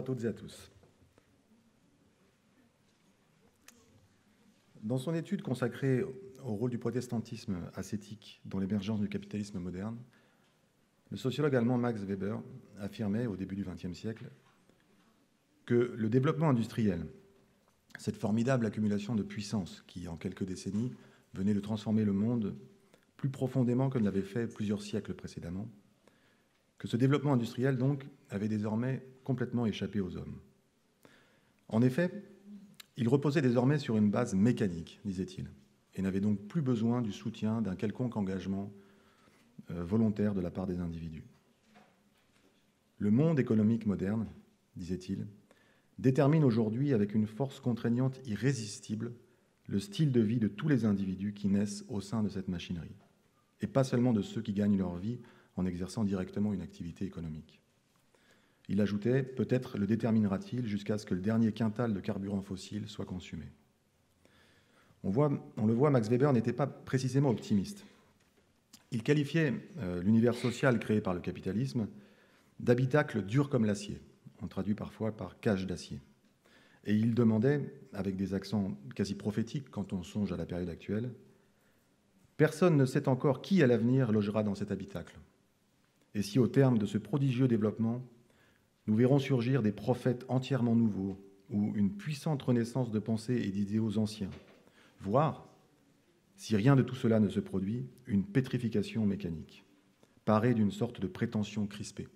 à toutes et à tous. Dans son étude consacrée au rôle du protestantisme ascétique dans l'émergence du capitalisme moderne, le sociologue allemand Max Weber affirmait au début du XXe siècle que le développement industriel, cette formidable accumulation de puissance qui, en quelques décennies, venait de transformer le monde plus profondément que ne l'avait fait plusieurs siècles précédemment, que ce développement industriel, donc, avait désormais complètement échappé aux hommes. En effet, il reposait désormais sur une base mécanique, disait-il, et n'avait donc plus besoin du soutien d'un quelconque engagement volontaire de la part des individus. Le monde économique moderne, disait-il, détermine aujourd'hui avec une force contraignante irrésistible le style de vie de tous les individus qui naissent au sein de cette machinerie, et pas seulement de ceux qui gagnent leur vie en exerçant directement une activité économique. Il ajoutait, peut-être le déterminera-t-il jusqu'à ce que le dernier quintal de carburant fossile soit consumé. On le voit, Max Weber n'était pas précisément optimiste. Il qualifiait l'univers social créé par le capitalisme d'habitacle dur comme l'acier, on traduit parfois par cage d'acier. Et il demandait, avec des accents quasi prophétiques quand on songe à la période actuelle, « Personne ne sait encore qui à l'avenir logera dans cet habitacle. Et si au terme de ce prodigieux développement, nous verrons surgir des prophètes entièrement nouveaux ou une puissante renaissance de pensées et d'idéaux anciens, voire, si rien de tout cela ne se produit, une pétrification mécanique, parée d'une sorte de prétention crispée.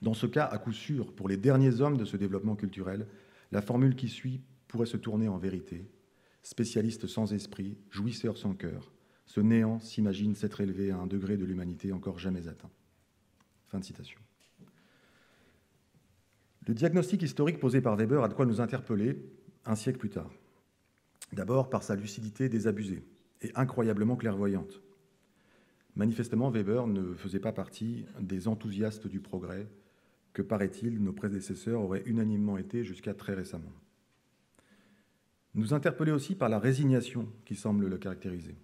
Dans ce cas, à coup sûr, pour les derniers hommes de ce développement culturel, la formule qui suit pourrait se tourner en vérité. Spécialiste sans esprit, jouisseur sans cœur, ce néant s'imagine s'être élevé à un degré de l'humanité encore jamais atteint. » Fin de citation. Le diagnostic historique posé par Weber a de quoi nous interpeller un siècle plus tard. D'abord par sa lucidité désabusée et incroyablement clairvoyante. Manifestement, Weber ne faisait pas partie des enthousiastes du progrès que, paraît-il, nos prédécesseurs auraient unanimement été jusqu'à très récemment. Nous interpeller aussi par la résignation qui semble le caractériser,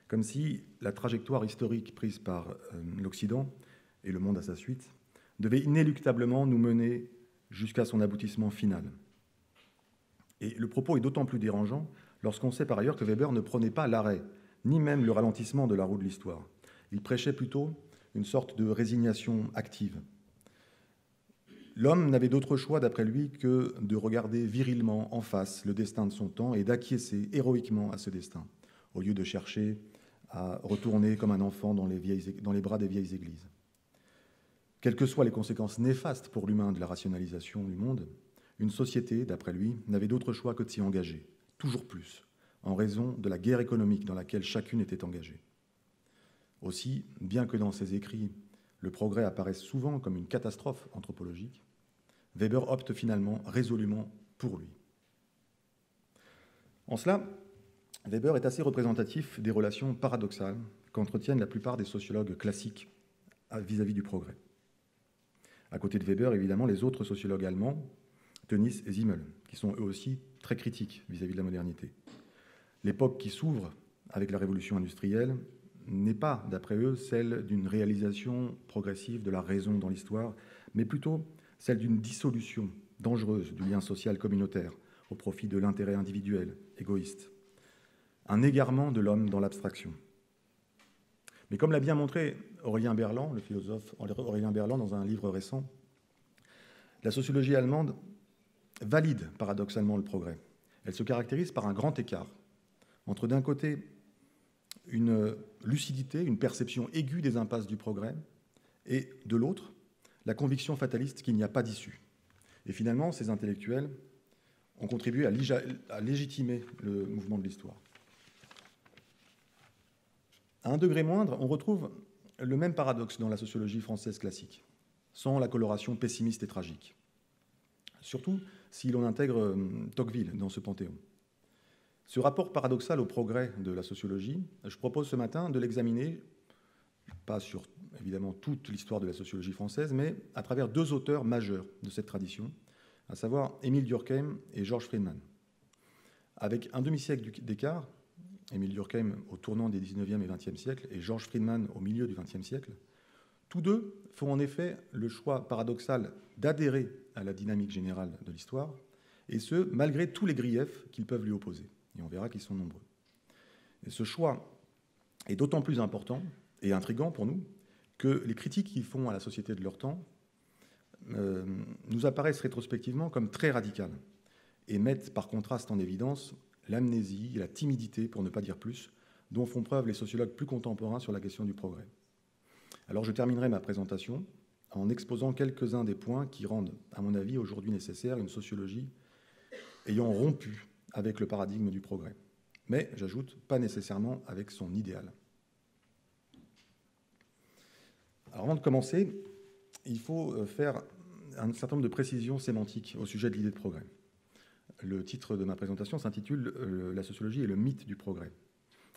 comme si la trajectoire historique prise par l'Occident et le monde à sa suite devait inéluctablement nous mener jusqu'à son aboutissement final. Et le propos est d'autant plus dérangeant lorsqu'on sait par ailleurs que Weber ne prônait pas l'arrêt, ni même le ralentissement de la roue de l'histoire. Il prêchait plutôt une sorte de résignation active. L'homme n'avait d'autre choix, d'après lui, que de regarder virilement en face le destin de son temps et d'acquiescer héroïquement à ce destin, au lieu de chercher à retourner comme un enfant dans les bras des vieilles églises. Quelles que soient les conséquences néfastes pour l'humain de la rationalisation du monde, une société, d'après lui, n'avait d'autre choix que de s'y engager, toujours plus, en raison de la guerre économique dans laquelle chacune était engagée. Aussi, bien que dans ses écrits, le progrès apparaisse souvent comme une catastrophe anthropologique, Weber opte finalement résolument pour lui. En cela, Weber est assez représentatif des relations paradoxales qu'entretiennent la plupart des sociologues classiques vis-à-vis du progrès. À côté de Weber, évidemment, les autres sociologues allemands, Tönnies et Simmel, qui sont eux aussi très critiques vis-à-vis de la modernité. L'époque qui s'ouvre avec la révolution industrielle n'est pas, d'après eux, celle d'une réalisation progressive de la raison dans l'histoire, mais plutôt celle d'une dissolution dangereuse du lien social communautaire au profit de l'intérêt individuel, égoïste. Un égarement de l'homme dans l'abstraction. Mais comme l'a bien montré Aurélien Berland, le philosophe Aurélien Berland, dans un livre récent, la sociologie allemande valide paradoxalement le progrès. Elle se caractérise par un grand écart entre, d'un côté, une lucidité, une perception aiguë des impasses du progrès, et, de l'autre, la conviction fataliste qu'il n'y a pas d'issue. Et finalement, ces intellectuels ont contribué à légitimer le mouvement de l'histoire. À un degré moindre, on retrouve le même paradoxe dans la sociologie française classique, sans la coloration pessimiste et tragique. Surtout si l'on intègre Tocqueville dans ce panthéon. Ce rapport paradoxal au progrès de la sociologie, je propose ce matin de l'examiner, pas sur évidemment toute l'histoire de la sociologie française, mais à travers deux auteurs majeurs de cette tradition, à savoir Émile Durkheim et George Friedman. Avec un demi-siècle d'écart, Émile Durkheim au tournant des 19e et 20e siècles et George Friedman au milieu du 20e siècle, Tous deux font en effet le choix paradoxal d'adhérer à la dynamique générale de l'histoire, et ce, malgré tous les griefs qu'ils peuvent lui opposer. Et on verra qu'ils sont nombreux. Et ce choix est d'autant plus important et intrigant pour nous que les critiques qu'ils font à la société de leur temps nous apparaissent rétrospectivement comme très radicales et mettent par contraste en évidence l'amnésie, la timidité, pour ne pas dire plus, dont font preuve les sociologues plus contemporains sur la question du progrès. Alors je terminerai ma présentation en exposant quelques-uns des points qui rendent, à mon avis, aujourd'hui nécessaire une sociologie ayant rompu avec le paradigme du progrès. Mais, j'ajoute, pas nécessairement avec son idéal. Alors avant de commencer, il faut faire un certain nombre de précisions sémantiques au sujet de l'idée de progrès. Le titre de ma présentation s'intitule « La sociologie et le mythe du progrès ».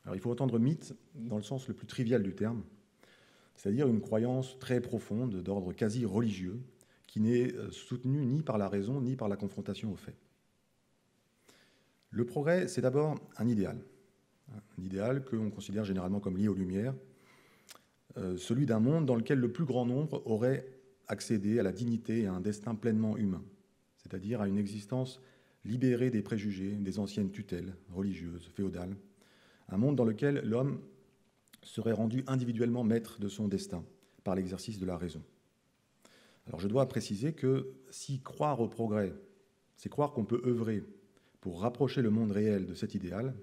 Alors il faut entendre mythe dans le sens le plus trivial du terme, c'est-à-dire une croyance très profonde d'ordre quasi religieux qui n'est soutenue ni par la raison ni par la confrontation aux faits. Le progrès, c'est d'abord un idéal que l'on considère généralement comme lié aux Lumières, celui d'un monde dans lequel le plus grand nombre aurait accédé à la dignité et à un destin pleinement humain, c'est-à-dire à une existence libérée des préjugés, des anciennes tutelles religieuses, féodales, un monde dans lequel l'homme serait rendu individuellement maître de son destin par l'exercice de la raison. Alors je dois préciser que si croire au progrès, c'est croire qu'on peut œuvrer pour rapprocher le monde réel de cet idéal,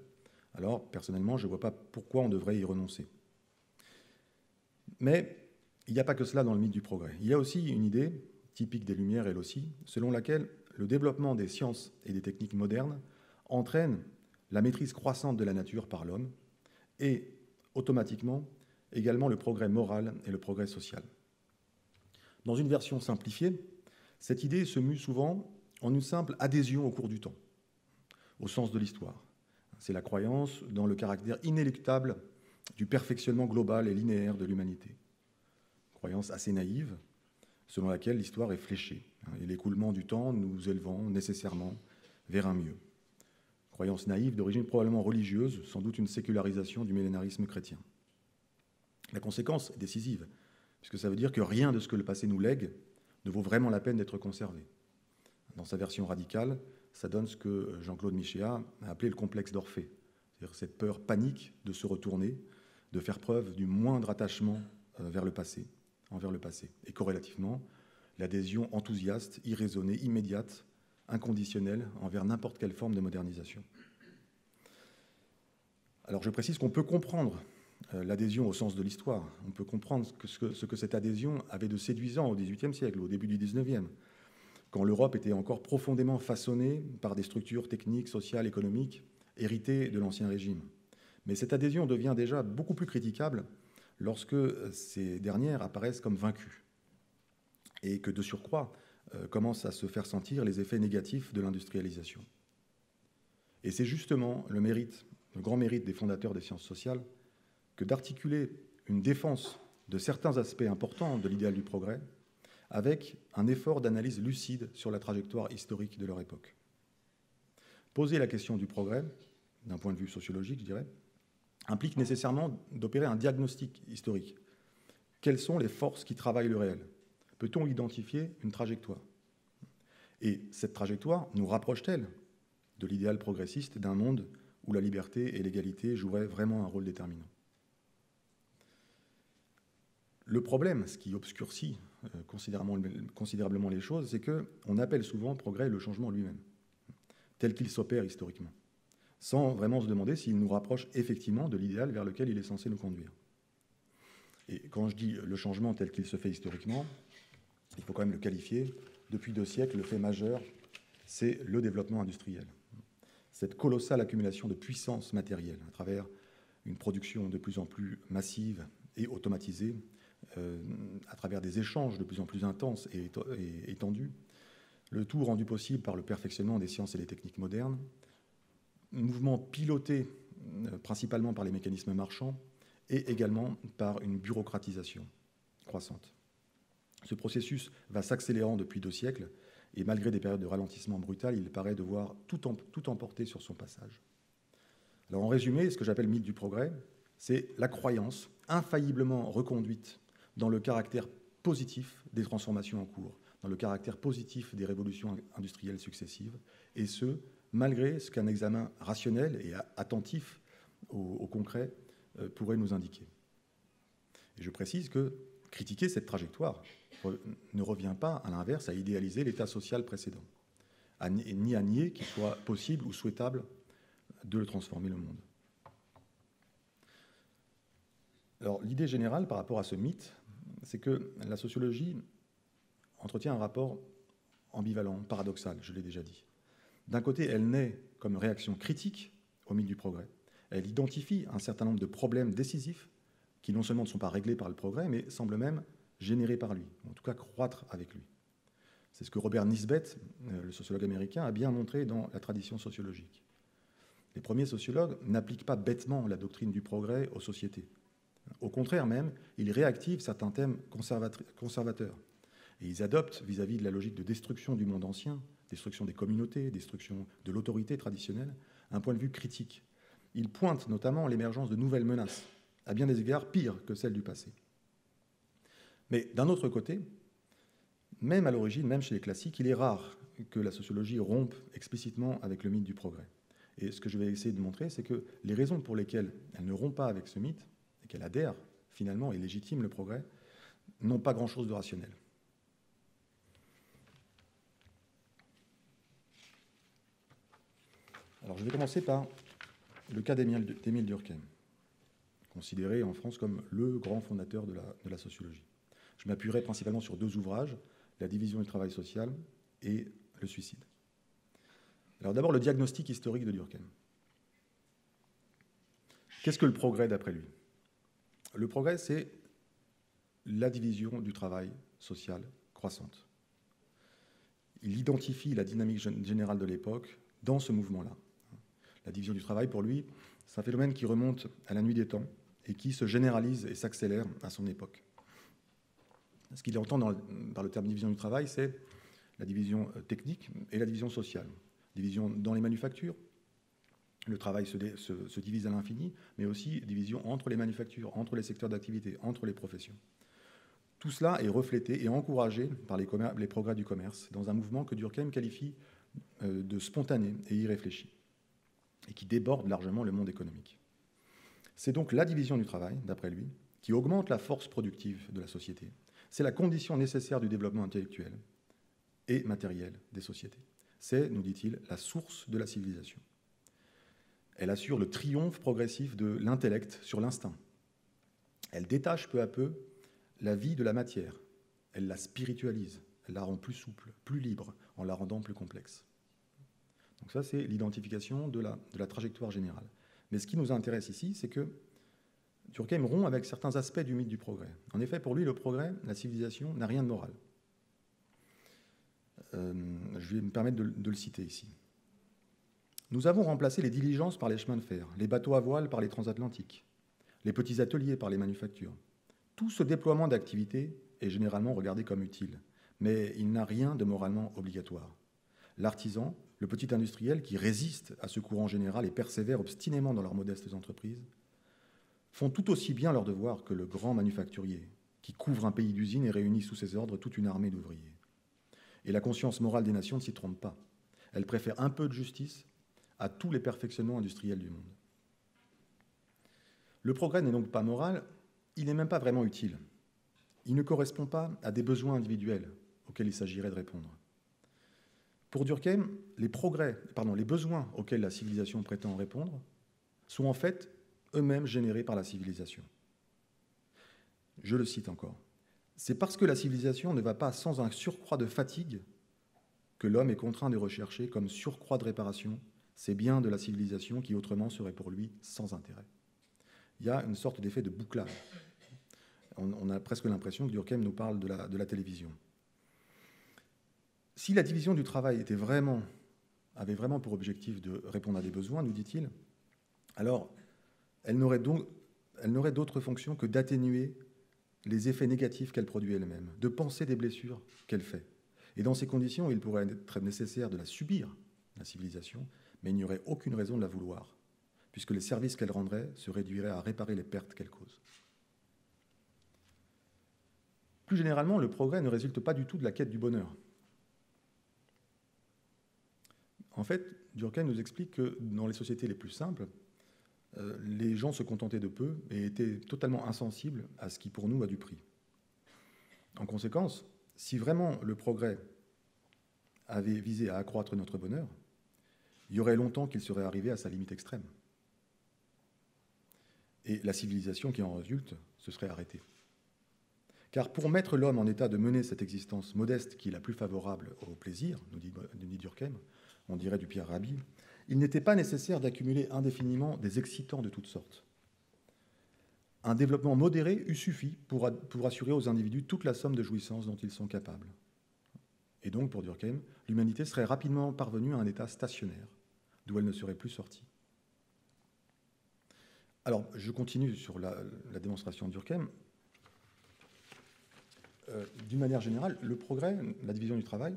alors personnellement je ne vois pas pourquoi on devrait y renoncer. Mais il n'y a pas que cela dans le mythe du progrès. Il y a aussi une idée, typique des Lumières elle aussi, selon laquelle le développement des sciences et des techniques modernes entraîne la maîtrise croissante de la nature par l'homme et, automatiquement, également le progrès moral et le progrès social. Dans une version simplifiée, cette idée se mue souvent en une simple adhésion au cours du temps, au sens de l'histoire. C'est la croyance dans le caractère inéluctable du perfectionnement global et linéaire de l'humanité. Croyance assez naïve, selon laquelle l'histoire est fléchée, et l'écoulement du temps nous élevant nécessairement vers un mieux. Croyance naïve d'origine probablement religieuse, sans doute une sécularisation du millénarisme chrétien. La conséquence est décisive, puisque ça veut dire que rien de ce que le passé nous lègue ne vaut vraiment la peine d'être conservé. Dans sa version radicale, ça donne ce que Jean-Claude Michéa a appelé le complexe d'Orphée, c'est-à-dire cette peur panique de se retourner, de faire preuve du moindre attachement envers le passé, et corrélativement, l'adhésion enthousiaste, irraisonnée, immédiate, inconditionnelle envers n'importe quelle forme de modernisation. Alors je précise qu'on peut comprendre l'adhésion au sens de l'histoire, on peut comprendre ce que cette adhésion avait de séduisant au XVIIIe siècle, au début du XIXe, quand l'Europe était encore profondément façonnée par des structures techniques, sociales, économiques, héritées de l'Ancien Régime. Mais cette adhésion devient déjà beaucoup plus critiquable lorsque ces dernières apparaissent comme vaincues et que, de surcroît, commencent à se faire sentir les effets négatifs de l'industrialisation. Et c'est justement le grand mérite des fondateurs des sciences sociales que d'articuler une défense de certains aspects importants de l'idéal du progrès avec un effort d'analyse lucide sur la trajectoire historique de leur époque. Poser la question du progrès, d'un point de vue sociologique, je dirais, implique nécessairement d'opérer un diagnostic historique. Quelles sont les forces qui travaillent le réel ? Peut-on identifier une trajectoire ? Et cette trajectoire nous rapproche-t-elle de l'idéal progressiste d'un monde où la liberté et l'égalité joueraient vraiment un rôle déterminant ? Le problème, ce qui obscurcit considérablement les choses, c'est qu'on appelle souvent progrès le changement lui-même, tel qu'il s'opère historiquement, sans vraiment se demander s'il nous rapproche effectivement de l'idéal vers lequel il est censé nous conduire. Et quand je dis le changement tel qu'il se fait historiquement, il faut quand même le qualifier. Depuis 2 siècles, le fait majeur, c'est le développement industriel. Cette colossale accumulation de puissance matérielle à travers une production de plus en plus massive et automatisée, à travers des échanges de plus en plus intenses et étendus, le tout rendu possible par le perfectionnement des sciences et des techniques modernes, mouvement piloté principalement par les mécanismes marchands et également par une bureaucratisation croissante. Ce processus va s'accélérant depuis 2 siècles et malgré des périodes de ralentissement brutal, il paraît devoir tout emporter sur son passage. Alors en résumé, ce que j'appelle mythe du progrès, c'est la croyance infailliblement reconduite dans le caractère positif des transformations en cours, dans le caractère positif des révolutions industrielles successives, et ce, malgré ce qu'un examen rationnel et attentif au concret pourrait nous indiquer. Et je précise que critiquer cette trajectoire ne revient pas, à l'inverse, à idéaliser l'état social précédent, ni à nier qu'il soit possible ou souhaitable de le transformer le monde. Alors, l'idée générale par rapport à ce mythe, c'est que la sociologie entretient un rapport ambivalent, paradoxal, je l'ai déjà dit. D'un côté, elle naît comme réaction critique au mythe du progrès. Elle identifie un certain nombre de problèmes décisifs qui non seulement ne sont pas réglés par le progrès, mais semblent même générés par lui, en tout cas croître avec lui. C'est ce que Robert Nisbet, le sociologue américain, a bien montré dans la tradition sociologique. Les premiers sociologues n'appliquent pas bêtement la doctrine du progrès aux sociétés. Au contraire même, ils réactivent certains thèmes conservateurs. Et ils adoptent, vis-à-vis de la logique de destruction du monde ancien, destruction des communautés, destruction de l'autorité traditionnelle, un point de vue critique. Ils pointent notamment l'émergence de nouvelles menaces, à bien des égards pires que celles du passé. Mais d'un autre côté, même à l'origine, même chez les classiques, il est rare que la sociologie rompe explicitement avec le mythe du progrès. Et ce que je vais essayer de montrer, c'est que les raisons pour lesquelles elle ne rompt pas avec ce mythe, et qu'elle adhère finalement et légitime le progrès, n'ont pas grand-chose de rationnel. Alors je vais commencer par le cas d'Émile Durkheim, considéré en France comme le grand fondateur de la sociologie. Je m'appuierai principalement sur deux ouvrages, La division du travail social et Le suicide. Alors d'abord, le diagnostic historique de Durkheim. Qu'est-ce que le progrès d'après lui? Le progrès, c'est la division du travail social croissante. Il identifie la dynamique générale de l'époque dans ce mouvement-là. La division du travail, pour lui, c'est un phénomène qui remonte à la nuit des temps et qui se généralise et s'accélère à son époque. Ce qu'il entend par le terme division du travail, c'est la division technique et la division sociale. Division dans les manufactures, le travail se divise à l'infini, mais aussi division entre les manufactures, entre les secteurs d'activité, entre les professions. Tout cela est reflété et encouragé par les progrès du commerce, dans un mouvement que Durkheim qualifie de spontané et irréfléchi, et qui déborde largement le monde économique. C'est donc la division du travail, d'après lui, qui augmente la force productive de la société. C'est la condition nécessaire du développement intellectuel et matériel des sociétés. C'est, nous dit-il, la source de la civilisation. Elle assure le triomphe progressif de l'intellect sur l'instinct. Elle détache peu à peu la vie de la matière. Elle la spiritualise. Elle la rend plus souple, plus libre, en la rendant plus complexe. Donc ça, c'est l'identification de la trajectoire générale. Mais ce qui nous intéresse ici, c'est que Durkheim rompt avec certains aspects du mythe du progrès. En effet, pour lui, le progrès, la civilisation, n'a rien de moral. Je vais me permettre de le citer ici. Nous avons remplacé les diligences par les chemins de fer, les bateaux à voile par les transatlantiques, les petits ateliers par les manufactures. Tout ce déploiement d'activités est généralement regardé comme utile, mais il n'a rien de moralement obligatoire. L'artisan, le petit industriel qui résiste à ce courant général et persévère obstinément dans leurs modestes entreprises, font tout aussi bien leur devoir que le grand manufacturier, qui couvre un pays d'usines et réunit sous ses ordres toute une armée d'ouvriers. Et la conscience morale des nations ne s'y trompe pas. Elle préfère un peu de justice à tous les perfectionnements industriels du monde. Le progrès n'est donc pas moral, il n'est même pas vraiment utile. Il ne correspond pas à des besoins individuels auxquels il s'agirait de répondre. Pour Durkheim, les besoins auxquels la civilisation prétend répondre sont en fait eux-mêmes générés par la civilisation. Je le cite encore. C'est parce que la civilisation ne va pas sans un surcroît de fatigue que l'homme est contraint de rechercher comme surcroît de réparation ces biens de la civilisation qui autrement seraient pour lui sans intérêt. Il y a une sorte d'effet de bouclage. On a presque l'impression que Durkheim nous parle de la télévision. Si la division du travail avait vraiment pour objectif de répondre à des besoins, nous dit-il, alors elle n'aurait d'autre fonction que d'atténuer les effets négatifs qu'elle produit elle-même, de penser des blessures qu'elle fait. Et dans ces conditions, il pourrait être nécessaire de la subir, la civilisation, mais il n'y aurait aucune raison de la vouloir, puisque les services qu'elle rendrait se réduiraient à réparer les pertes qu'elle cause. Plus généralement, le progrès ne résulte pas du tout de la quête du bonheur. En fait, Durkheim nous explique que dans les sociétés les plus simples, les gens se contentaient de peu et étaient totalement insensibles à ce qui pour nous a du prix. En conséquence, si vraiment le progrès avait visé à accroître notre bonheur, il y aurait longtemps qu'il serait arrivé à sa limite extrême. Et la civilisation qui en résulte se serait arrêtée. Car pour mettre l'homme en état de mener cette existence modeste qui est la plus favorable au plaisir, nous dit Durkheim, on dirait du Pierre Rabhi, il n'était pas nécessaire d'accumuler indéfiniment des excitants de toutes sortes. Un développement modéré eût suffi pour assurer aux individus toute la somme de jouissances dont ils sont capables. Et donc, pour Durkheim, l'humanité serait rapidement parvenue à un état stationnaire, d'où elle ne serait plus sortie. Alors, je continue sur la démonstration de Durkheim. D'une manière générale, le progrès, la division du travail,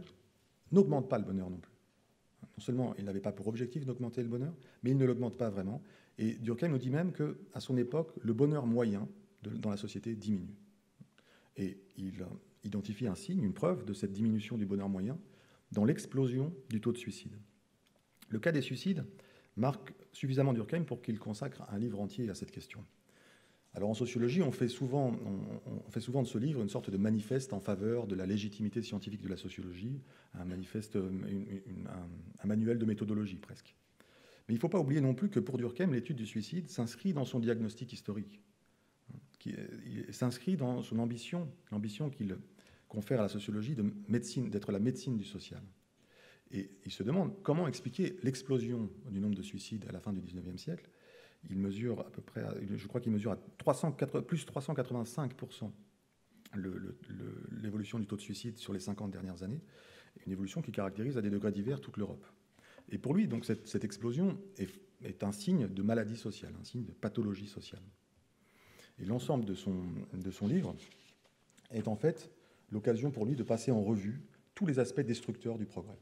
n'augmente pas le bonheur non plus. Non seulement il n'avait pas pour objectif d'augmenter le bonheur, mais il ne l'augmente pas vraiment. Et Durkheim nous dit même qu'à son époque, le bonheur moyen dans la société diminue. Et il identifie un signe, une preuve de cette diminution du bonheur moyen dans l'explosion du taux de suicide. Le cas des suicides marque suffisamment Durkheim pour qu'il consacre un livre entier à cette question. Alors en sociologie, on fait souvent de ce livre une sorte de manifeste en faveur de la légitimité scientifique de la sociologie, un manifeste, un manuel de méthodologie presque. Mais il ne faut pas oublier non plus que pour Durkheim, l'étude du suicide s'inscrit dans son diagnostic historique, il s'inscrit dans son ambition, l'ambition qu'il confère à la sociologie d'être la médecine du social. Et il se demande comment expliquer l'explosion du nombre de suicides à la fin du XIXe siècle. Il mesure à peu près, je crois qu'il mesure à plus 385% l'évolution du taux de suicide sur les 50 dernières années, une évolution qui caractérise à des degrés divers toute l'Europe. Et pour lui, donc, cette explosion est un signe de maladie sociale, un signe de pathologie sociale. Et l'ensemble de son livre est en fait l'occasion pour lui de passer en revue tous les aspects destructeurs du progrès.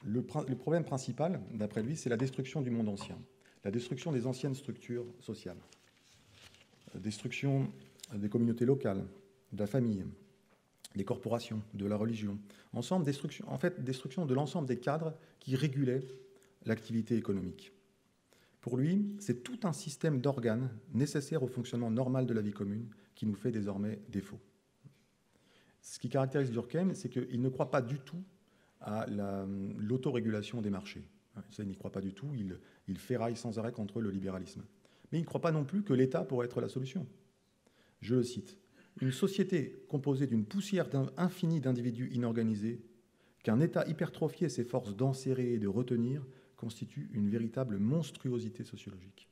Le problème principal, d'après lui, c'est la destruction du monde ancien, la destruction des anciennes structures sociales, la destruction des communautés locales, de la famille, des corporations, de la religion. Ensemble, destruction de l'ensemble des cadres qui régulaient l'activité économique. Pour lui, c'est tout un système d'organes nécessaires au fonctionnement normal de la vie commune qui nous fait désormais défaut. Ce qui caractérise Durkheim, c'est qu'il ne croit pas du tout à l'autorégulation des marchés. Ça, il n'y croit pas du tout, il ferraille sans arrêt contre le libéralisme. Mais il ne croit pas non plus que l'État pourrait être la solution. Je le cite, « Une société composée d'une poussière infinie d'individus inorganisés, qu'un État hypertrophié s'efforce d'enserrer et de retenir, constitue une véritable monstruosité sociologique. »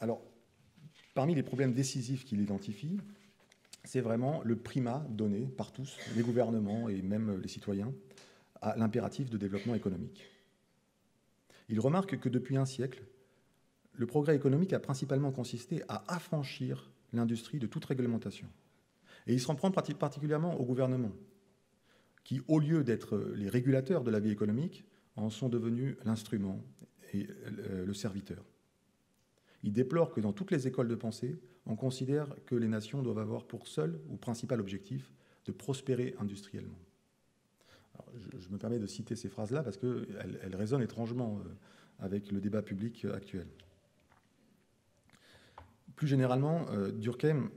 Alors, parmi les problèmes décisifs qu'il identifie, c'est vraiment le primat donné par tous, les gouvernements et même les citoyens, à l'impératif de développement économique. Il remarque que depuis un siècle, le progrès économique a principalement consisté à affranchir l'industrie de toute réglementation. Et il se reprend particulièrement au gouvernement, qui, au lieu d'être les régulateurs de la vie économique, en sont devenus l'instrument et le serviteur. Il déplore que dans toutes les écoles de pensée, on considère que les nations doivent avoir pour seul ou principal objectif de prospérer industriellement. Alors, je me permets de citer ces phrases-là parce qu'elles résonnent étrangement avec le débat public actuel. Plus généralement, Durkheim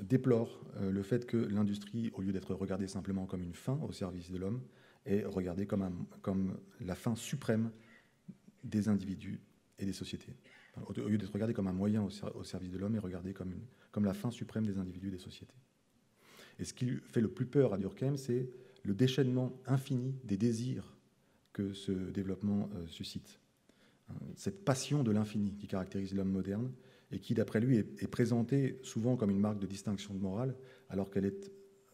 déplore le fait que l'industrie, au lieu d'être regardée simplement comme une fin au service de l'homme, est regardée comme la fin suprême des individus et des sociétés. Au lieu d'être regardée comme un moyen au service de l'homme, est regardée comme la fin suprême des individus et des sociétés. Et ce qui lui fait le plus peur à Durkheim, c'est le déchaînement infini des désirs que ce développement suscite. Cette passion de l'infini qui caractérise l'homme moderne et qui, d'après lui, est présentée souvent comme une marque de distinction de morale, alors qu'elle est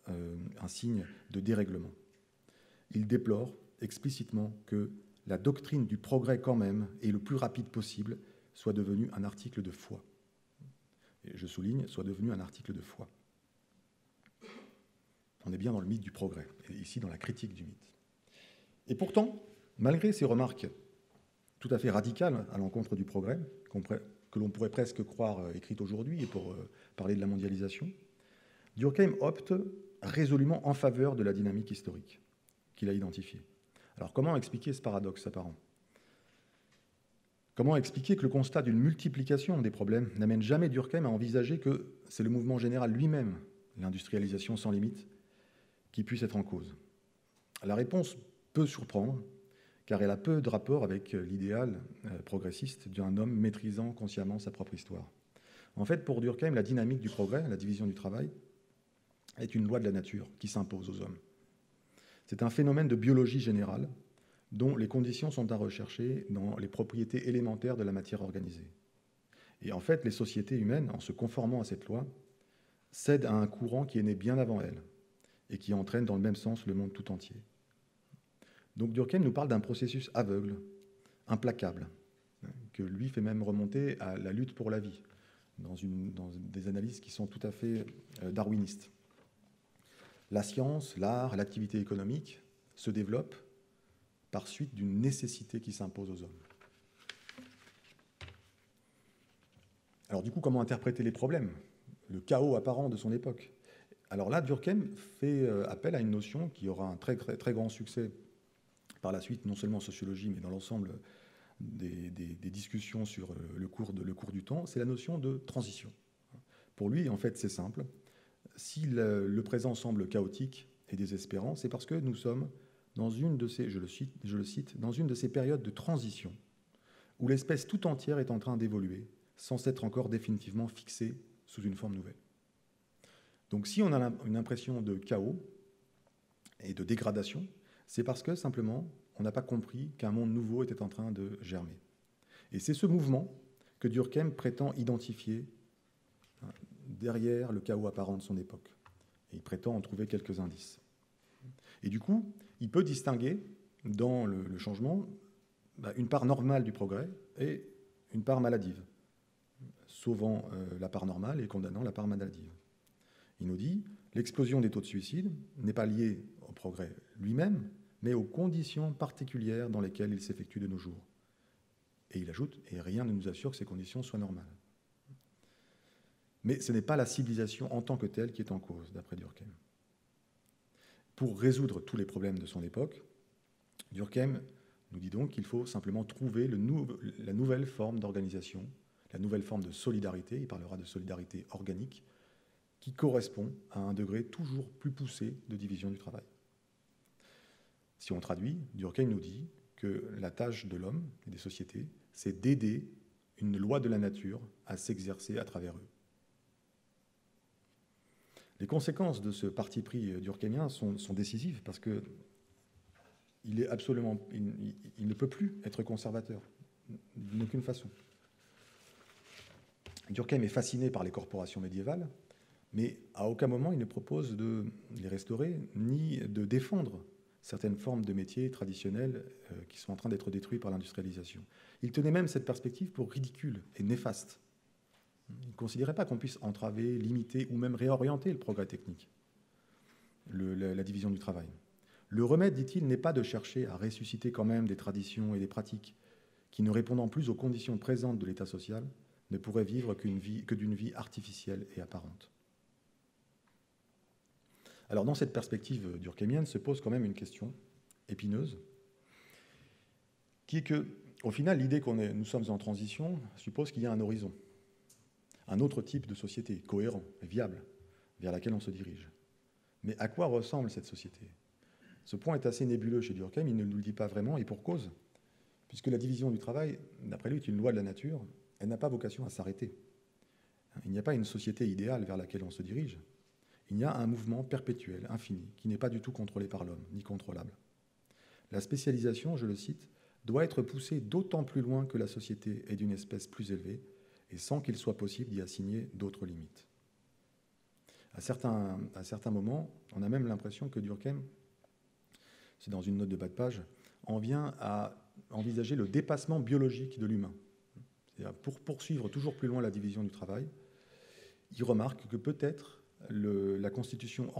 un signe de dérèglement. Il déplore explicitement que la doctrine du progrès quand même, et le plus rapide possible, soit devenue un article de foi. Et je souligne, soit devenue un article de foi. On est bien dans le mythe du progrès, et ici dans la critique du mythe. Et pourtant, malgré ces remarques tout à fait radicales à l'encontre du progrès, que l'on pourrait presque croire écrite aujourd'hui, et pour parler de la mondialisation, Durkheim opte résolument en faveur de la dynamique historique qu'il a identifiée. Alors comment expliquer ce paradoxe apparent? Comment expliquer que le constat d'une multiplication des problèmes n'amène jamais Durkheim à envisager que c'est le mouvement général lui-même, l'industrialisation sans limite, qui puisse être en cause? La réponse peut surprendre, car elle a peu de rapport avec l'idéal progressiste d'un homme maîtrisant consciemment sa propre histoire. En fait, pour Durkheim, la dynamique du progrès, la division du travail, est une loi de la nature qui s'impose aux hommes. C'est un phénomène de biologie générale dont les conditions sont à rechercher dans les propriétés élémentaires de la matière organisée. Et en fait, les sociétés humaines, en se conformant à cette loi, cèdent à un courant qui est né bien avant elles et qui entraîne dans le même sens le monde tout entier. Donc Durkheim nous parle d'un processus aveugle, implacable, que lui fait même remonter à la lutte pour la vie, dans des analyses qui sont tout à fait darwinistes. La science, l'art, l'activité économique se développent par suite d'une nécessité qui s'impose aux hommes. Alors du coup, comment interpréter les problèmes, le chaos apparent de son époque? Alors là, Durkheim fait appel à une notion qui aura un très, très, très grand succès par la suite, non seulement en sociologie, mais dans l'ensemble des discussions sur le cours du temps, c'est la notion de transition. Pour lui, en fait, c'est simple. Si le présent semble chaotique et désespérant, c'est parce que nous sommes dans une de ces, je le cite, dans une de ces périodes de transition où l'espèce tout entière est en train d'évoluer sans s'être encore définitivement fixée sous une forme nouvelle. Donc si on a une impression de chaos et de dégradation, c'est parce que simplement on n'a pas compris qu'un monde nouveau était en train de germer. Et c'est ce mouvement que Durkheim prétend identifier derrière le chaos apparent de son époque. Et il prétend en trouver quelques indices. Et du coup, il peut distinguer dans le changement une part normale du progrès et une part maladive, sauvant la part normale et condamnant la part maladive. Il nous dit « L'explosion des taux de suicide n'est pas liée au progrès lui-même, mais aux conditions particulières dans lesquelles il s'effectue de nos jours. » Et il ajoute « Et rien ne nous assure que ces conditions soient normales. » Mais ce n'est pas la civilisation en tant que telle qui est en cause, d'après Durkheim. Pour résoudre tous les problèmes de son époque, Durkheim nous dit donc qu'il faut simplement trouver la nouvelle forme d'organisation, la nouvelle forme de solidarité, il parlera de solidarité organique, qui correspond à un degré toujours plus poussé de division du travail. Si on traduit, Durkheim nous dit que la tâche de l'homme et des sociétés, c'est d'aider une loi de la nature à s'exercer à travers eux. Les conséquences de ce parti pris durkheimien sont décisives parce que il ne peut plus être conservateur, d'aucune façon. Durkheim est fasciné par les corporations médiévales, mais à aucun moment il ne propose de les restaurer ni de défendre certaines formes de métiers traditionnels qui sont en train d'être détruits par l'industrialisation. Il tenait même cette perspective pour ridicule et néfaste. Il ne considérait pas qu'on puisse entraver, limiter ou même réorienter le progrès technique, la division du travail. Le remède, dit-il, n'est pas de chercher à ressusciter quand même des traditions et des pratiques qui, ne répondant plus aux conditions présentes de l'état social, ne pourraient vivre que d'une vie artificielle et apparente. Alors, dans cette perspective durkheimienne se pose quand même une question épineuse, qui est que, au final, l'idée nous sommes en transition suppose qu'il y a un horizon, un autre type de société cohérent et viable vers laquelle on se dirige. Mais à quoi ressemble cette société? Ce point est assez nébuleux chez Durkheim, il ne nous le dit pas vraiment, et pour cause, puisque la division du travail, d'après lui, est une loi de la nature, elle n'a pas vocation à s'arrêter. Il n'y a pas une société idéale vers laquelle on se dirige. Il y a un mouvement perpétuel, infini, qui n'est pas du tout contrôlé par l'homme, ni contrôlable. La spécialisation, je le cite, doit être poussée d'autant plus loin que la société est d'une espèce plus élevée, et sans qu'il soit possible d'y assigner d'autres limites. À certains moments, on a même l'impression que Durkheim, c'est dans une note de bas de page, en vient à envisager le dépassement biologique de l'humain. C'est-à-dire, pour poursuivre toujours plus loin la division du travail, il remarque que peut-être la constitution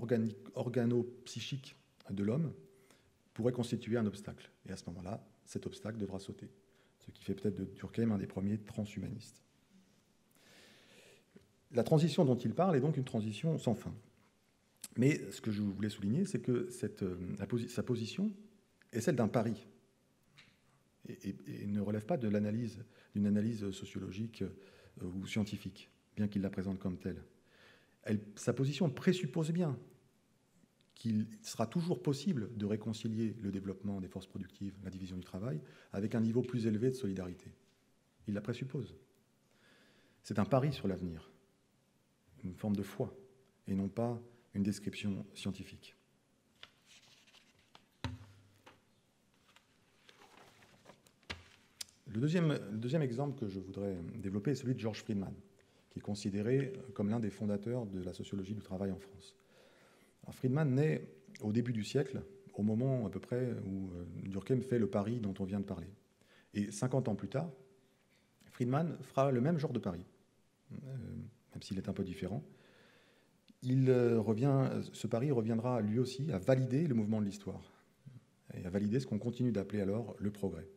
organo-psychique de l'homme pourrait constituer un obstacle. Et à ce moment-là, cet obstacle devra sauter. Ce qui fait peut-être de Durkheim un des premiers transhumanistes. La transition dont il parle est donc une transition sans fin. Mais ce que je voulais souligner, c'est que sa position est celle d'un pari et ne relève pas d'une analyse sociologique ou scientifique, bien qu'il la présente comme telle. Sa position présuppose bien qu'il sera toujours possible de réconcilier le développement des forces productives, la division du travail, avec un niveau plus élevé de solidarité. Il la présuppose. C'est un pari sur l'avenir, une forme de foi, et non pas une description scientifique. Le deuxième exemple que je voudrais développer est celui de George Friedman, qui est considéré comme l'un des fondateurs de la sociologie du travail en France. Alors Friedman naît au début du siècle, au moment à peu près où Durkheim fait le pari dont on vient de parler. Et 50 ans plus tard, Friedman fera le même genre de pari, même s'il est un peu différent. Ce pari reviendra lui aussi à valider le mouvement de l'histoire et à valider ce qu'on continue d'appeler alors le progrès.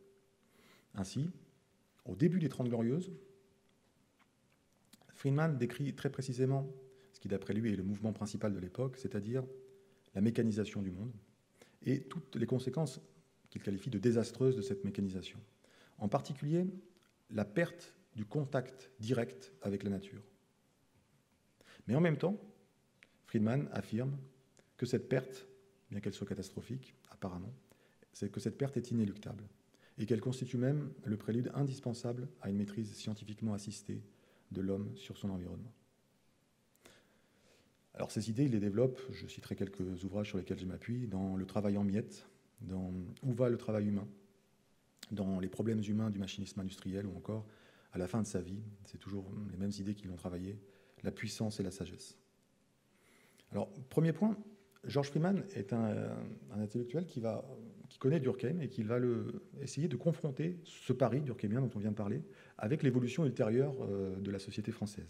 Ainsi, au début des Trente Glorieuses, Friedman décrit très précisément ce qui, d'après lui, est le mouvement principal de l'époque, c'est-à-dire la mécanisation du monde et toutes les conséquences qu'il qualifie de désastreuses de cette mécanisation. En particulier, la perte du contact direct avec la nature. Mais en même temps, Friedman affirme que cette perte, bien qu'elle soit catastrophique, apparemment, c'est que cette perte est inéluctable et qu'elle constitue même le prélude indispensable à une maîtrise scientifiquement assistée de l'homme sur son environnement. Alors ces idées, il les développe, je citerai quelques ouvrages sur lesquels je m'appuie, dans Le travail en miettes, dans Où va le travail humain, dans Les problèmes humains du machinisme industriel, ou encore, à la fin de sa vie, c'est toujours les mêmes idées qui l'ont travaillé, la puissance et la sagesse. Alors, premier point, George Friedman est un intellectuel qui connaît Durkheim et qui va essayer de confronter ce pari durkheimien dont on vient de parler avec l'évolution ultérieure de la société française.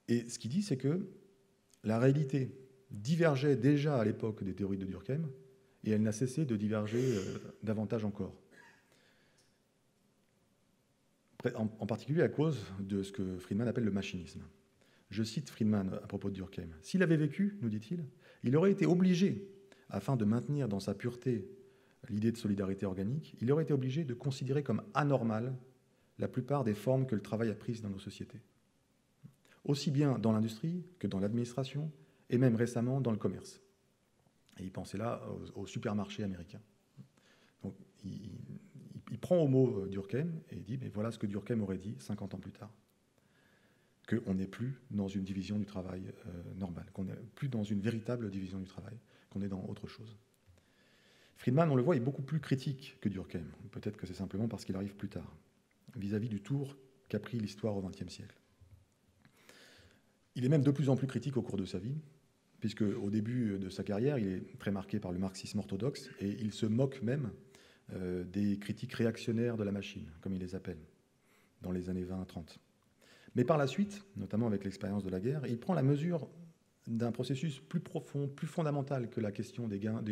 Et ce qu'il dit, c'est que la réalité divergeait déjà à l'époque des théories de Durkheim et elle n'a cessé de diverger davantage encore. En particulier à cause de ce que Friedman appelle le machinisme. Je cite Friedman à propos de Durkheim. « S'il avait vécu, nous dit-il, il aurait été obligé, afin de maintenir dans sa pureté l'idée de solidarité organique, il aurait été obligé de considérer comme anormales la plupart des formes que le travail a prises dans nos sociétés. Aussi bien dans l'industrie que dans l'administration, et même récemment dans le commerce. » Et il pensait là au supermarché américain. Donc il prend au mot Durkheim et il dit « mais voilà ce que Durkheim aurait dit 50 ans plus tard. » Qu'on n'est plus dans une division du travail normale, qu'on n'est plus dans une véritable division du travail, qu'on est dans autre chose. Friedman, on le voit, est beaucoup plus critique que Durkheim. Peut-être que c'est simplement parce qu'il arrive plus tard, vis-à-vis du tour qu'a pris l'histoire au XXe siècle. Il est même de plus en plus critique au cours de sa vie, puisque au début de sa carrière, il est très marqué par le marxisme orthodoxe, et il se moque même des critiques réactionnaires de la machine, comme il les appelle, dans les années 20-30. Mais par la suite, notamment avec l'expérience de la guerre, il prend la mesure d'un processus plus profond, plus fondamental que la question des gains,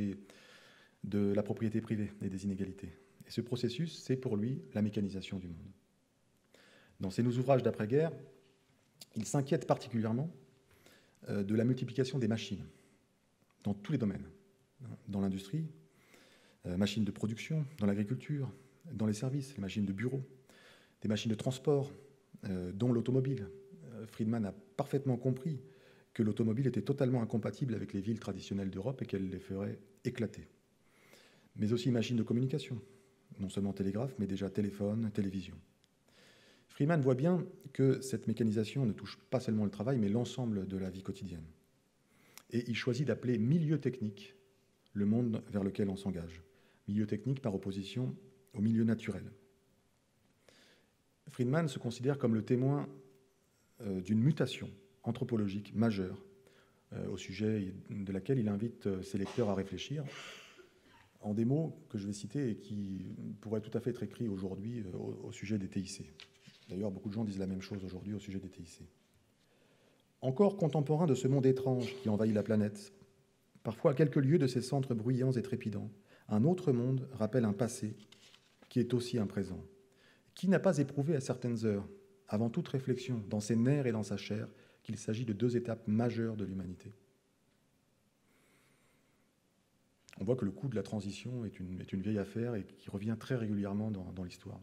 de la propriété privée et des inégalités. Et ce processus, c'est pour lui la mécanisation du monde. Dans ses ouvrages d'après-guerre, il s'inquiète particulièrement de la multiplication des machines dans tous les domaines, dans l'industrie, machines de production, dans l'agriculture, dans les services, les machines de bureau, des machines de transport, dont l'automobile. Friedman a parfaitement compris que l'automobile était totalement incompatible avec les villes traditionnelles d'Europe et qu'elle les ferait éclater. Mais aussi machines de communication, non seulement télégraphe, mais déjà téléphone, télévision. Friedman voit bien que cette mécanisation ne touche pas seulement le travail, mais l'ensemble de la vie quotidienne. Et il choisit d'appeler milieu technique le monde vers lequel on s'engage. Milieu technique par opposition au milieu naturel. Friedman se considère comme le témoin d'une mutation anthropologique majeure au sujet de laquelle il invite ses lecteurs à réfléchir en des mots que je vais citer et qui pourraient tout à fait être écrits aujourd'hui au sujet des TIC. D'ailleurs, beaucoup de gens disent la même chose aujourd'hui au sujet des TIC. Encore contemporain de ce monde étrange qui envahit la planète, parfois à quelques lieues de ces centres bruyants et trépidants, un autre monde rappelle un passé qui est aussi un présent. Qui n'a pas éprouvé à certaines heures avant toute réflexion, dans ses nerfs et dans sa chair, qu'il s'agit de 2 étapes majeures de l'humanité. On voit que le coût de la transition est une vieille affaire et qui revient très régulièrement dans l'histoire.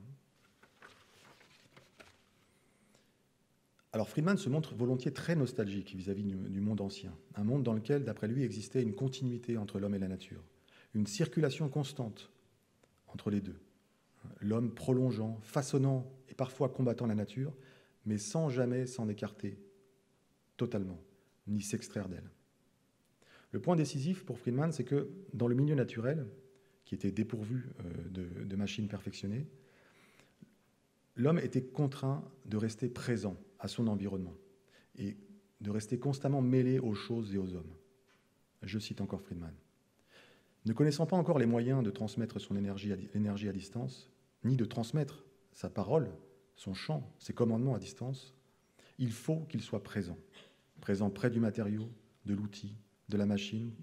Alors Friedman se montre volontiers très nostalgique vis-à-vis du monde ancien, un monde dans lequel, d'après lui, existait une continuité entre l'homme et la nature, une circulation constante entre les deux, l'homme prolongeant, façonnant et parfois combattant la nature, mais sans jamais s'en écarter totalement, ni s'extraire d'elle. Le point décisif pour Friedman, c'est que dans le milieu naturel, qui était dépourvu de machines perfectionnées, l'homme était contraint de rester présent à son environnement et de rester constamment mêlé aux choses et aux hommes. Je cite encore Friedman. Ne connaissant pas encore les moyens de transmettre son énergie à distance, ni de transmettre sa parole, son chant, ses commandements à distance, il faut qu'il soit présent. Présent près du matériau, de l'outil, de la machine,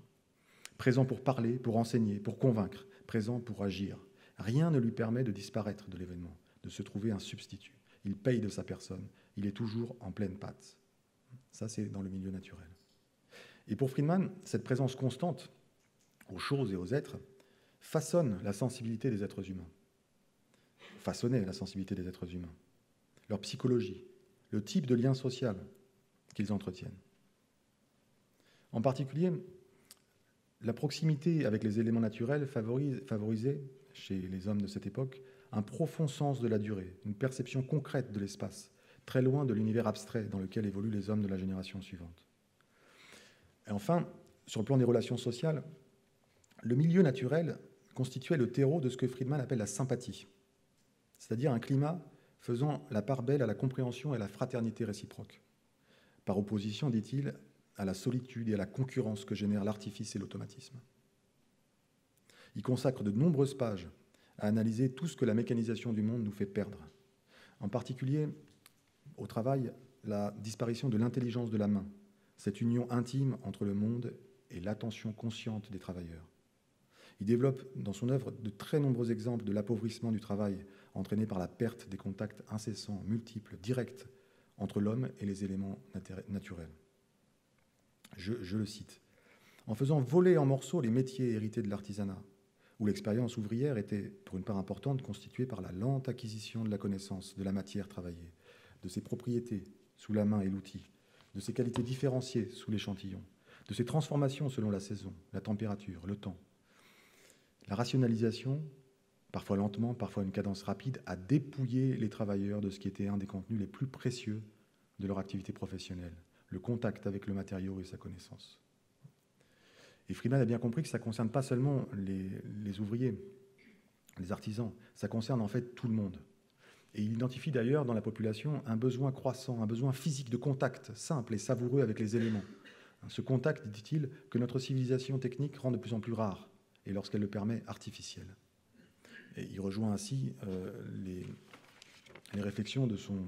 présent pour parler, pour enseigner, pour convaincre, présent pour agir. Rien ne lui permet de disparaître de l'événement, de se trouver un substitut. Il paye de sa personne, il est toujours en pleine patte. Ça, c'est dans le milieu naturel. Et pour Friedman, cette présence constante aux choses et aux êtres façonne la sensibilité des êtres humains. Façonnait la sensibilité des êtres humains, leur psychologie, le type de lien social qu'ils entretiennent. En particulier, la proximité avec les éléments naturels favorisait, chez les hommes de cette époque, un profond sens de la durée, une perception concrète de l'espace, très loin de l'univers abstrait dans lequel évoluent les hommes de la génération suivante. Et enfin, sur le plan des relations sociales, le milieu naturel constituait le terreau de ce que Friedman appelle la sympathie, c'est-à-dire un climat faisant la part belle à la compréhension et à la fraternité réciproque, par opposition, dit-il, à la solitude et à la concurrence que génèrent l'artifice et l'automatisme. Il consacre de nombreuses pages à analyser tout ce que la mécanisation du monde nous fait perdre. En particulier, au travail, la disparition de l'intelligence de la main, cette union intime entre le monde et l'attention consciente des travailleurs. Il développe dans son œuvre de très nombreux exemples de l'appauvrissement du travail entraîné par la perte des contacts incessants, multiples, directs entre l'homme et les éléments naturels. Je le cite. En faisant voler en morceaux les métiers hérités de l'artisanat, où l'expérience ouvrière était, pour une part importante, constituée par la lente acquisition de la connaissance, de la matière travaillée, de ses propriétés sous la main et l'outil, de ses qualités différenciées sous l'échantillon, de ses transformations selon la saison, la température, le temps. La rationalisation, parfois lentement, parfois à une cadence rapide, a dépouillé les travailleurs de ce qui était un des contenus les plus précieux de leur activité professionnelle, le contact avec le matériau et sa connaissance. Et Friedman a bien compris que ça ne concerne pas seulement les ouvriers, les artisans, ça concerne en fait tout le monde. Et il identifie d'ailleurs dans la population un besoin croissant, un besoin physique de contact simple et savoureux avec les éléments. Ce contact, dit-il, que notre civilisation technique rend de plus en plus rare, et lorsqu'elle le permet, artificiel. Et il rejoint ainsi les réflexions de son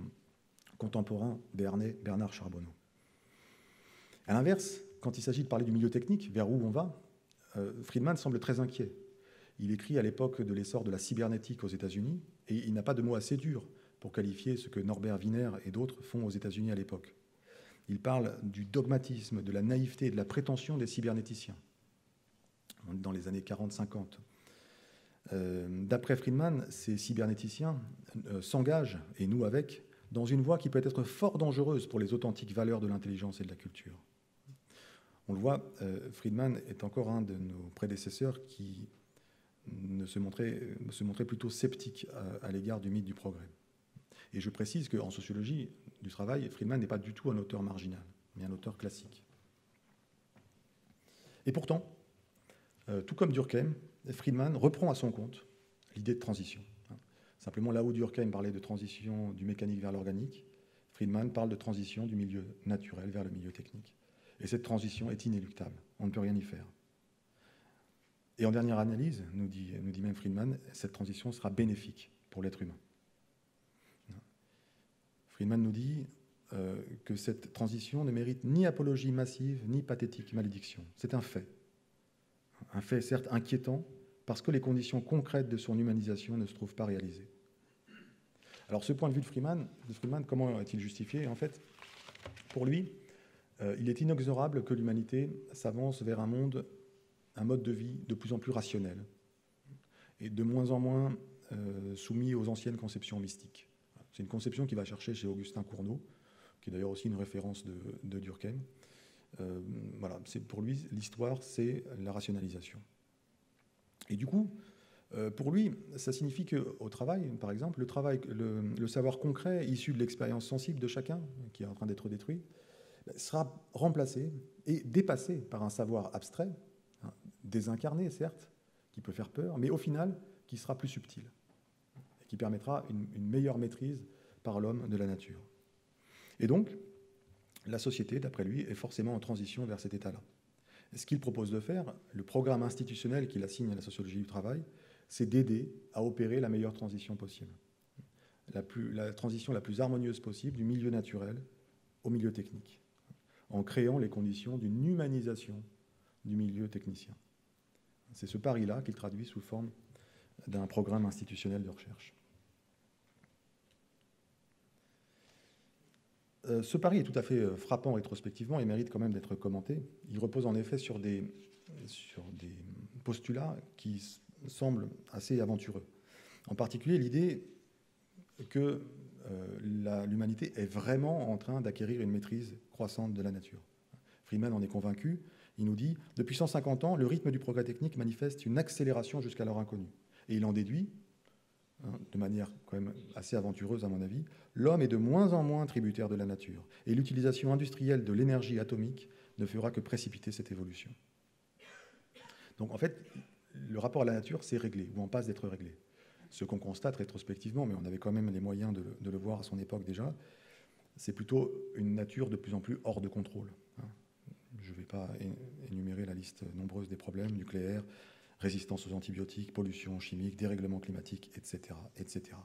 contemporain béarnais, Bernard Charbonneau. À l'inverse, quand il s'agit de parler du milieu technique, vers où on va, Friedman semble très inquiet. Il écrit à l'époque de l'essor de la cybernétique aux États-Unis, et il n'a pas de mots assez durs pour qualifier ce que Norbert Wiener et d'autres font aux États-Unis à l'époque. Il parle du dogmatisme, de la naïveté et de la prétention des cybernéticiens dans les années 40-50. D'après Friedman, ces cybernéticiens s'engagent, et nous avec, dans une voie qui peut être fort dangereuse pour les authentiques valeurs de l'intelligence et de la culture. On le voit, Friedman est encore un de nos prédécesseurs qui se montrait plutôt sceptique à l'égard du mythe du progrès. Et je précise qu'en sociologie du travail, Friedman n'est pas du tout un auteur marginal, mais un auteur classique. Et pourtant, tout comme Durkheim, Friedman reprend à son compte l'idée de transition. Simplement, là où Durkheim parlait de transition du mécanique vers l'organique, Friedman parle de transition du milieu naturel vers le milieu technique. Et cette transition est inéluctable, on ne peut rien y faire. Et en dernière analyse, nous dit même Friedman, cette transition sera bénéfique pour l'être humain. Friedman nous dit que cette transition ne mérite ni apologie massive, ni pathétique malédiction. C'est un fait certes inquiétant, parce que les conditions concrètes de son humanisation ne se trouvent pas réalisées. Alors ce point de vue de Freeman, comment est-il justifié? En fait, pour lui, il est inexorable que l'humanité s'avance vers un mode de vie de plus en plus rationnel et de moins en moins soumis aux anciennes conceptions mystiques. C'est une conception qu'il va chercher chez Augustin Cournot, qui est d'ailleurs aussi une référence de Durkheim. Voilà, pour lui, l'histoire, c'est la rationalisation. Et du coup, pour lui, ça signifie qu'au travail, par exemple, le savoir concret issu de l'expérience sensible de chacun, qui est en train d'être détruit, sera remplacé et dépassé par un savoir abstrait, hein, désincarné, certes, qui peut faire peur, mais au final, qui sera plus subtil, et qui permettra une meilleure maîtrise par l'homme de la nature. Et donc, la société, d'après lui, est forcément en transition vers cet état-là. Ce qu'il propose de faire, le programme institutionnel qu'il assigne à la sociologie du travail, c'est d'aider à opérer la meilleure transition possible. La transition la plus harmonieuse possible du milieu naturel au milieu technique, en créant les conditions d'une humanisation du milieu technicien. C'est ce pari-là qu'il traduit sous forme d'un programme institutionnel de recherche. Ce pari est tout à fait frappant rétrospectivement et mérite quand même d'être commenté. Il repose en effet sur des postulats qui semblent assez aventureux. En particulier l'idée que l'humanité est vraiment en train d'acquérir une maîtrise croissante de la nature. Freeman en est convaincu. Il nous dit « Depuis 150 ans, le rythme du progrès technique manifeste une accélération jusqu'alors inconnue. » Et il en déduit, de manière quand même assez aventureuse à mon avis, l'homme est de moins en moins tributaire de la nature, et l'utilisation industrielle de l'énergie atomique ne fera que précipiter cette évolution. Donc en fait, le rapport à la nature s'est réglé, ou en passe d'être réglé. Ce qu'on constate rétrospectivement, mais on avait quand même les moyens de le voir à son époque déjà, c'est plutôt une nature de plus en plus hors de contrôle. Je ne vais pas énumérer la liste nombreuse des problèmes nucléaires, résistance aux antibiotiques, pollution chimique, dérèglement climatique, etc., etc.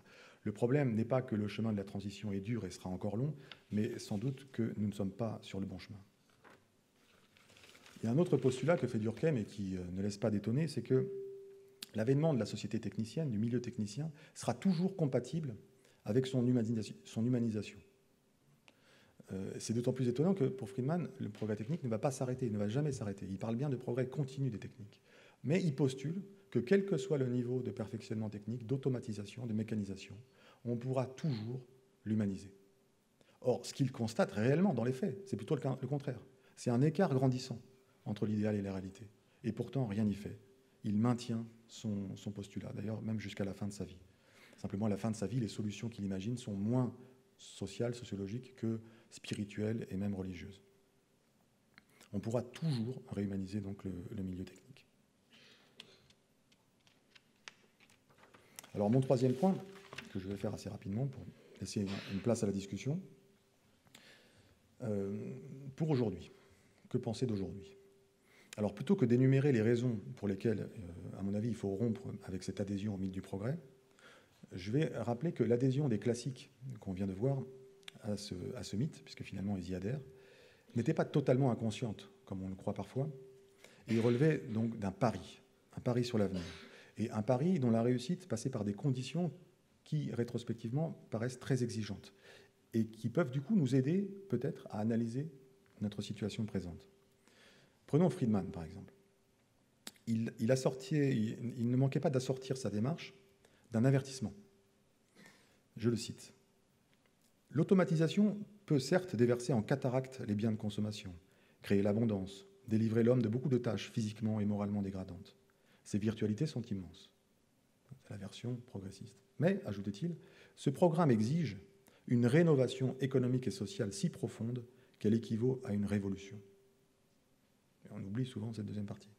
Le problème n'est pas que le chemin de la transition est dur et sera encore long, mais sans doute que nous ne sommes pas sur le bon chemin. Il y a un autre postulat que fait Durkheim et qui ne laisse pas d'étonner, c'est que l'avènement de la société technicienne, du milieu technicien, sera toujours compatible avec son humanisation. C'est d'autant plus étonnant que pour Friedman, le progrès technique ne va pas s'arrêter, il ne va jamais s'arrêter. Il parle bien de progrès continu des techniques. Mais il postule que quel que soit le niveau de perfectionnement technique, d'automatisation, de mécanisation, on pourra toujours l'humaniser. Or, ce qu'il constate réellement dans les faits, c'est plutôt le contraire. C'est un écart grandissant entre l'idéal et la réalité. Et pourtant, rien n'y fait. Il maintient son postulat, d'ailleurs même jusqu'à la fin de sa vie. Simplement, à la fin de sa vie, les solutions qu'il imagine sont moins sociales, sociologiques que spirituelles et même religieuses. On pourra toujours réhumaniser donc le milieu technique. Alors mon troisième point, que je vais faire assez rapidement pour laisser une place à la discussion, pour aujourd'hui, que penser d'aujourd'hui? Alors plutôt que d'énumérer les raisons pour lesquelles, à mon avis, il faut rompre avec cette adhésion au mythe du progrès, je vais rappeler que l'adhésion des classiques qu'on vient de voir à ce mythe, puisque finalement ils y adhèrent, n'était pas totalement inconsciente, comme on le croit parfois, et il relevait donc d'un pari, un pari sur l'avenir, et un pari dont la réussite passait par des conditions qui, rétrospectivement, paraissent très exigeantes, et qui peuvent du coup nous aider peut-être à analyser notre situation présente. Prenons Friedman, par exemple. Il ne manquait pas d'assortir sa démarche d'un avertissement. Je le cite. « L'automatisation peut certes déverser en cataracte les biens de consommation, créer l'abondance, délivrer l'homme de beaucoup de tâches physiquement et moralement dégradantes. Ces virtualités sont immenses. » C'est la version progressiste. Mais, ajoutait-il, ce programme exige une rénovation économique et sociale si profonde qu'elle équivaut à une révolution. Et on oublie souvent cette deuxième partie.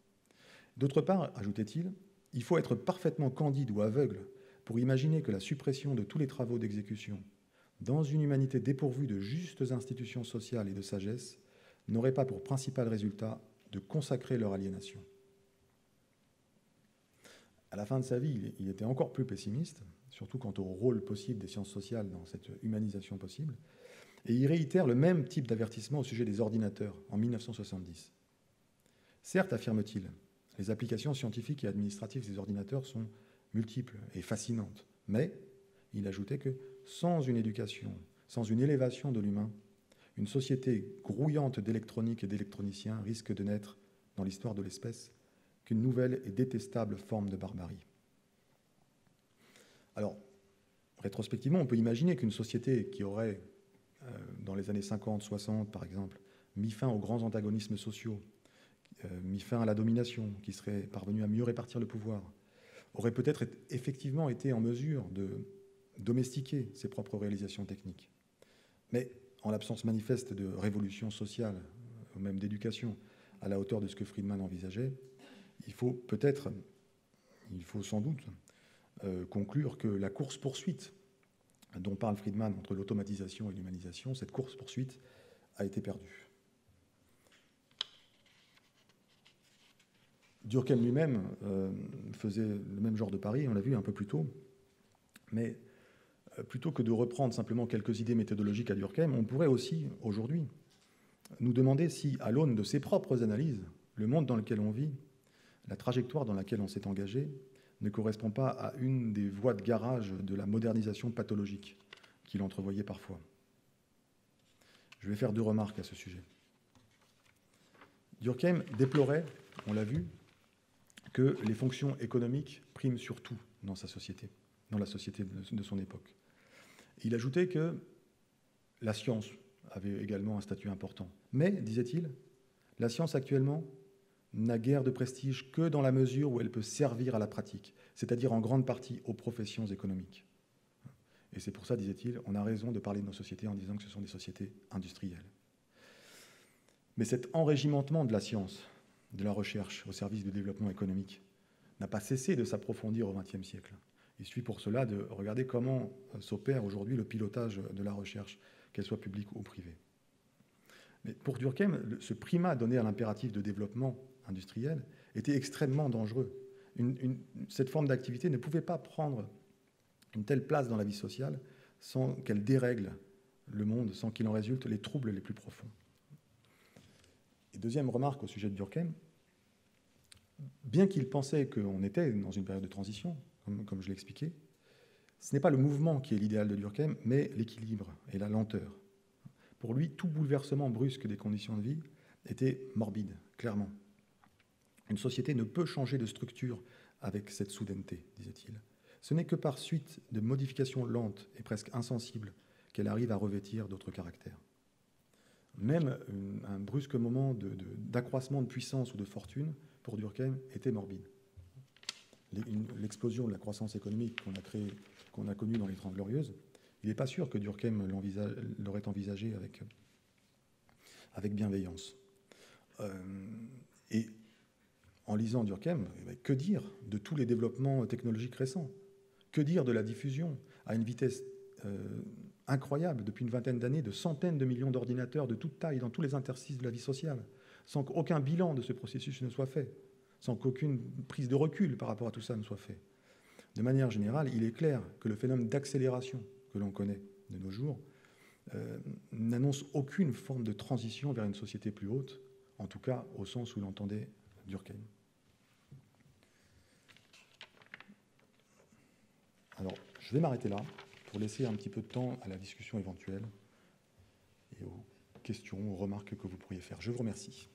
D'autre part, ajoutait-il, il faut être parfaitement candide ou aveugle pour imaginer que la suppression de tous les travaux d'exécution dans une humanité dépourvue de justes institutions sociales et de sagesse n'aurait pas pour principal résultat de consacrer leur aliénation. À la fin de sa vie, il était encore plus pessimiste, surtout quant au rôle possible des sciences sociales dans cette humanisation possible, et il réitère le même type d'avertissement au sujet des ordinateurs en 1970. Certes, affirme-t-il, les applications scientifiques et administratives des ordinateurs sont multiples et fascinantes, mais il ajoutait que sans une éducation, sans une élévation de l'humain, une société grouillante d'électronique et d'électroniciens risque de naître, dans l'histoire de l'espèce, qu'une nouvelle et détestable forme de barbarie. Alors, rétrospectivement, on peut imaginer qu'une société qui aurait, dans les années 50, 60 par exemple, mis fin aux grands antagonismes sociaux, mis fin à la domination, qui serait parvenue à mieux répartir le pouvoir, aurait peut-être effectivement été en mesure de domestiquer ses propres réalisations techniques. Mais en l'absence manifeste de révolution sociale, ou même d'éducation, à la hauteur de ce que Friedman envisageait, il faut sans doute conclure que la course-poursuite dont parle Friedman entre l'automatisation et l'humanisation, cette course-poursuite a été perdue. Durkheim lui-même faisait le même genre de pari, on l'a vu un peu plus tôt, mais plutôt que de reprendre simplement quelques idées méthodologiques à Durkheim, on pourrait aussi, aujourd'hui, nous demander si, à l'aune de ses propres analyses, le monde dans lequel on vit, la trajectoire dans laquelle on s'est engagé, ne correspond pas à une des voies de garage de la modernisation pathologique qu'il entrevoyait parfois. Je vais faire 2 remarques à ce sujet. Durkheim déplorait, on l'a vu, que les fonctions économiques priment surtout dans sa société, dans la société de son époque. Il ajoutait que la science avait également un statut important. Mais, disait-il, la science actuellement n'a guère de prestige que dans la mesure où elle peut servir à la pratique, c'est-à-dire en grande partie aux professions économiques. Et c'est pour ça, disait-il, on a raison de parler de nos sociétés en disant que ce sont des sociétés industrielles. Mais cet enrégimentement de la science, de la recherche au service du développement économique, n'a pas cessé de s'approfondir au XXe siècle. Il suffit pour cela de regarder comment s'opère aujourd'hui le pilotage de la recherche, qu'elle soit publique ou privée. Mais pour Durkheim, ce primat donné à l'impératif de développement industriel était extrêmement dangereux. Cette forme d'activité ne pouvait pas prendre une telle place dans la vie sociale sans qu'elle dérègle le monde, sans qu'il en résulte les troubles les plus profonds. Et deuxième remarque au sujet de Durkheim, bien qu'il pensait qu'on était dans une période de transition, comme je l'ai expliqué, ce n'est pas le mouvement qui est l'idéal de Durkheim, mais l'équilibre et la lenteur. Pour lui, tout bouleversement brusque des conditions de vie était morbide, clairement. Une société ne peut changer de structure avec cette soudaineté, disait-il. Ce n'est que par suite de modifications lentes et presque insensibles qu'elle arrive à revêtir d'autres caractères. Même un brusque moment d'accroissement de puissance ou de fortune, pour Durkheim, était morbide. L'explosion de la croissance économique qu'on a connue dans les Trente Glorieuses, il n'est pas sûr que Durkheim l'aurait envisagé avec bienveillance. Et en lisant Durkheim, que dire de tous les développements technologiques récents? Que dire de la diffusion à une vitesse incroyable depuis une vingtaine d'années de centaines de millions d'ordinateurs de toute taille dans tous les interstices de la vie sociale, sans qu'aucun bilan de ce processus ne soit fait, sans qu'aucune prise de recul par rapport à tout ça ne soit faite. De manière générale, il est clair que le phénomène d'accélération que l'on connaît de nos jours n'annonce aucune forme de transition vers une société plus haute, en tout cas au sens où l'entendait Durkheim. Alors, je vais m'arrêter là pour laisser un petit peu de temps à la discussion éventuelle et aux questions, aux remarques que vous pourriez faire. Je vous remercie.